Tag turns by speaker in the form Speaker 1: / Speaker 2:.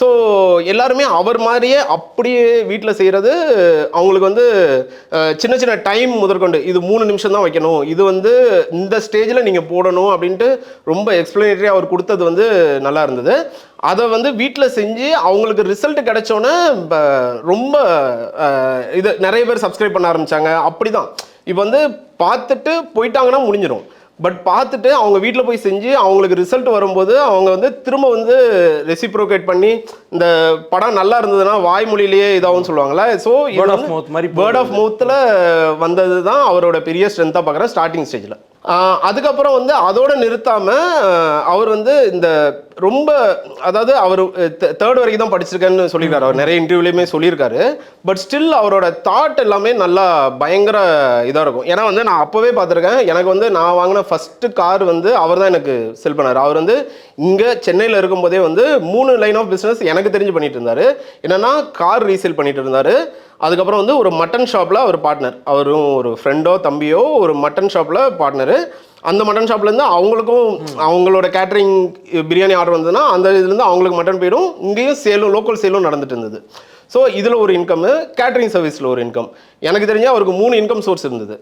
Speaker 1: So எல்லாருமே அவர் மாதிரியே அப்படியே வீட்டில் செய்கிறது அவங்களுக்கு வந்து சின்ன சின்ன டைம் முதற்கொண்டு இது 3 நிமிஷம் தான் வைக்கணும், இது வந்து இந்த ஸ்டேஜில் நீங்கள் போடணும் அப்படின்ட்டு ரொம்ப எக்ஸ்பிளனேட்டரி அவர் கொடுத்தது வந்து நல்லா இருந்தது. அதை வந்து வீட்டில் செஞ்சு அவங்களுக்கு ரிசல்ட் கிடைச்சோன்னே ரொம்ப இது நிறைய பேர் சப்ஸ்கிரைப் பண்ண ஆரம்பித்தாங்க. அப்படி தான் இப்போ வந்து பார்த்துட்டு போயிட்டாங்கன்னா முடிஞ்சிடும். பட் பார்த்துட்டு அவங்க வீட்டில் போய் செஞ்சு அவங்களுக்கு ரிசல்ட் வரும்போது அவங்க வந்து திரும்ப வந்து ரெசிப்ரோகேட் பண்ணி இந்த படம் நல்லா இருந்ததுன்னா வாய்மொழியிலேயே இதாகவும் சொல்லுவாங்களே. ஸோ வேர்ட் ஆஃப் மவுத்தில் வந்தது தான் அவரோட பெரிய ஸ்ட்ரென்த்தாக பார்க்குறேன் ஸ்டார்டிங் ஸ்டேஜில். அதுக்கப்புறம் வந்து அதோடு நிறுத்தாமல் அவர் வந்து இந்த ரொம்ப அதாவது அவர் 3rd வரைக்கும் தான் படிச்சிருக்கேன்னு சொல்லியிருக்காரு. அவர் நிறைய இன்டர்வியூலையுமே சொல்லியிருக்காரு. பட் ஸ்டில் அவரோட தாட் எல்லாமே நல்லா பயங்கர இதாக இருக்கும். ஏன்னா வந்து நான் அப்போவே பார்த்துருக்கேன். எனக்கு வந்து நான் வாங்கின ஃபஸ்ட்டு கார் வந்து அவர் தான் எனக்கு செல் பண்ணார். அவர் வந்து இங்கே சென்னையில் இருக்கும்போதே வந்து 3 லைன் ஆஃப் பிஸ்னஸ் எனக்கு தெரிஞ்சு பண்ணிட்டு இருந்தார். என்னென்னா கார் ரீசேல் பண்ணிட்டு இருந்தார். அதுக்கப்புறம் வந்து ஒரு மட்டன் ஷாப்பில் அவர் பார்ட்னர், அவரும் ஒரு ஃப்ரெண்டோ தம்பியோ ஒரு மட்டன் ஷாப்பில் பார்ட்னரு. அந்த மட்டன் ஷாப்லேருந்து அவங்களுக்கும் அவங்களோட கேட்ரிங் பிரியாணி ஆர்டர் வந்ததுன்னா அந்த இதுலேருந்து அவங்களுக்கு மட்டன் போயிடும். இங்கேயும் சேலும் லோக்கல் சேலும் நடந்துட்டு இருந்தது. ஸோ இதில் ஒரு இன்கம், கேட்ரிங் சர்வீஸில் ஒரு இன்கம். எனக்கு தெரிஞ்சு அவருக்கு 3 இன்கம் சோர்ஸ் இருந்தது.